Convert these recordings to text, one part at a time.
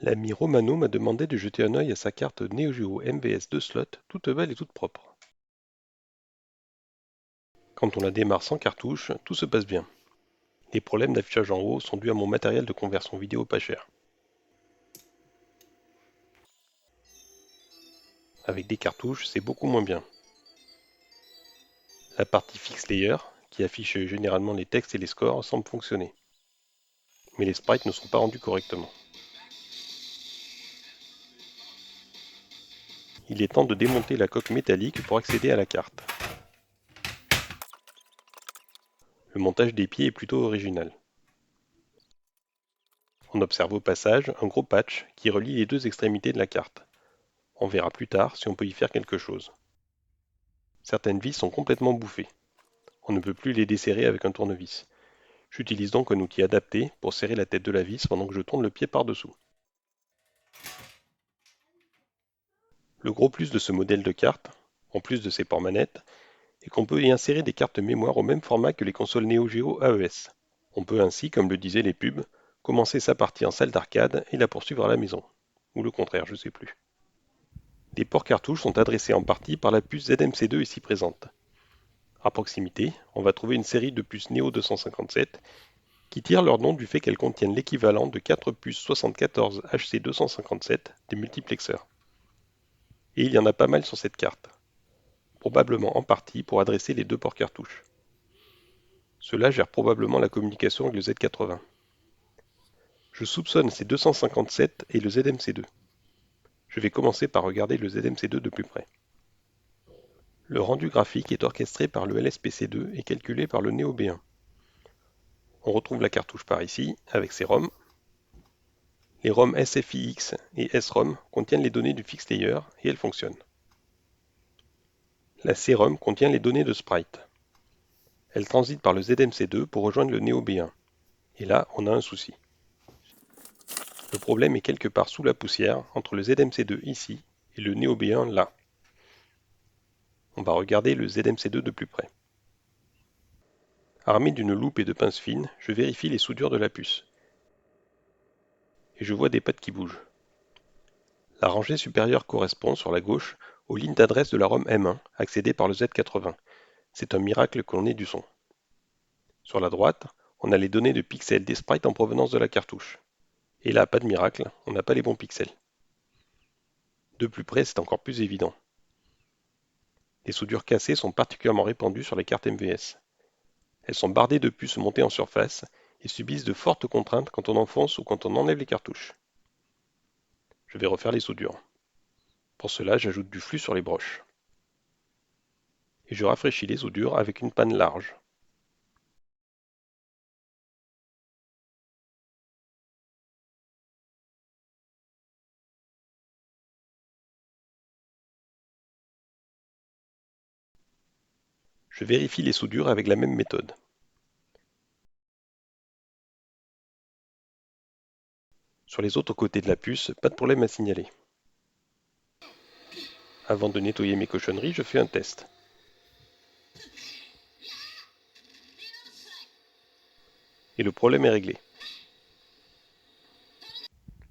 L'ami Romano m'a demandé de jeter un œil à sa carte Neo Geo MVS 2 slots, toute belle et toute propre. Quand on la démarre sans cartouche, tout se passe bien. Les problèmes d'affichage en haut sont dus à mon matériel de conversion vidéo pas cher. Avec des cartouches, c'est beaucoup moins bien. La partie Fix Layer, qui affiche généralement les textes et les scores, semble fonctionner. Mais les sprites ne sont pas rendus correctement. Il est temps de démonter la coque métallique pour accéder à la carte. Le montage des pieds est plutôt original. On observe au passage un gros patch qui relie les deux extrémités de la carte. On verra plus tard si on peut y faire quelque chose. Certaines vis sont complètement bouffées. On ne peut plus les desserrer avec un tournevis. J'utilise donc un outil adapté pour serrer la tête de la vis pendant que je tourne le pied par-dessous. Le gros plus de ce modèle de carte, en plus de ses ports manettes, est qu'on peut y insérer des cartes mémoire au même format que les consoles Neo Geo AES. On peut ainsi, comme le disaient les pubs, commencer sa partie en salle d'arcade et la poursuivre à la maison. Ou le contraire, je ne sais plus. Les ports cartouches sont adressés en partie par la puce ZMC2 ici présente. À proximité, on va trouver une série de puces Neo 257 qui tirent leur nom du fait qu'elles contiennent l'équivalent de 4 puces 74 HC257 des multiplexeurs. Et il y en a pas mal sur cette carte, probablement en partie pour adresser les deux ports cartouches. Cela gère probablement la communication avec le Z80. Je soupçonne ces 257 et le ZMC2. Je vais commencer par regarder le ZMC2 de plus près. Le rendu graphique est orchestré par le LSPC2 et calculé par le Neo B1. On retrouve la cartouche par ici, avec ses ROM. Les ROM SFIX et SROM contiennent les données du Fix Layer et elles fonctionnent. La CROM contient les données de Sprite. Elle transite par le ZMC2 pour rejoindre le Neo B1. Et là, on a un souci. Le problème est quelque part sous la poussière, entre le ZMC2 ici et le Neo B1 là. On va regarder le ZMC2 de plus près. Armé d'une loupe et de pinces fines, je vérifie les soudures de la puce. Et je vois des pattes qui bougent. La rangée supérieure correspond, sur la gauche, aux lignes d'adresse de la ROM M1, accédée par le Z80. C'est un miracle que l'on ait du son. Sur la droite, on a les données de pixels des sprites en provenance de la cartouche. Et là, pas de miracle, on n'a pas les bons pixels. De plus près, c'est encore plus évident. Les soudures cassées sont particulièrement répandues sur les cartes MVS. Elles sont bardées de puces montées en surface et subissent de fortes contraintes quand on enfonce ou quand on enlève les cartouches. Je vais refaire les soudures. Pour cela, j'ajoute du flux sur les broches. Et je rafraîchis les soudures avec une panne large. Je vérifie les soudures avec la même méthode. Sur les autres côtés de la puce, pas de problème à signaler. Avant de nettoyer mes cochonneries, je fais un test. Et le problème est réglé.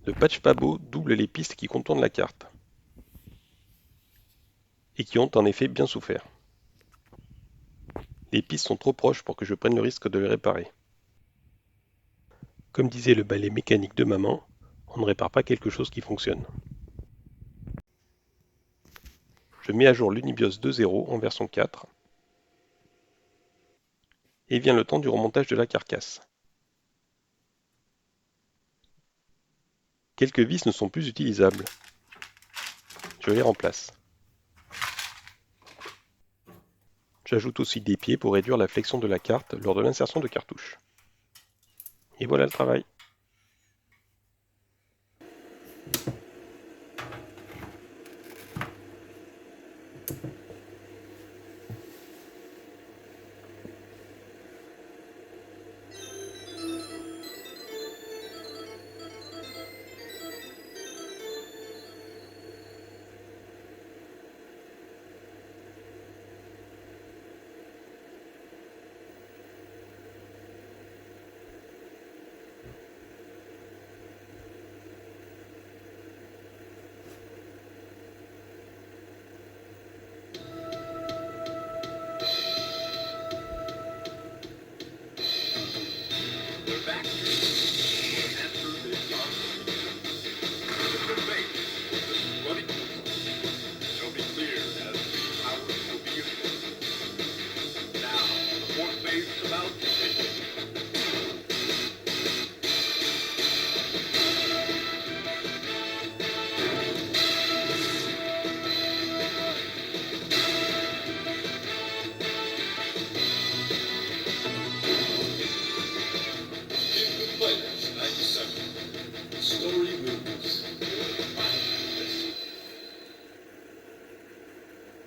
Le patch Pabo double les pistes qui contournent la carte. Et qui ont en effet bien souffert. Les pistes sont trop proches pour que je prenne le risque de les réparer. Comme disait le balai mécanique de maman, on ne répare pas quelque chose qui fonctionne. Je mets à jour l'Unibios 2.0 en version 4. Et vient le temps du remontage de la carcasse. Quelques vis ne sont plus utilisables. Je les remplace. J'ajoute aussi des pieds pour réduire la flexion de la carte lors de l'insertion de cartouches. Et voilà le travail. factory. The answer is unknown. The debate is running shall be clear as the powers will be united. Now, the fourth phase is about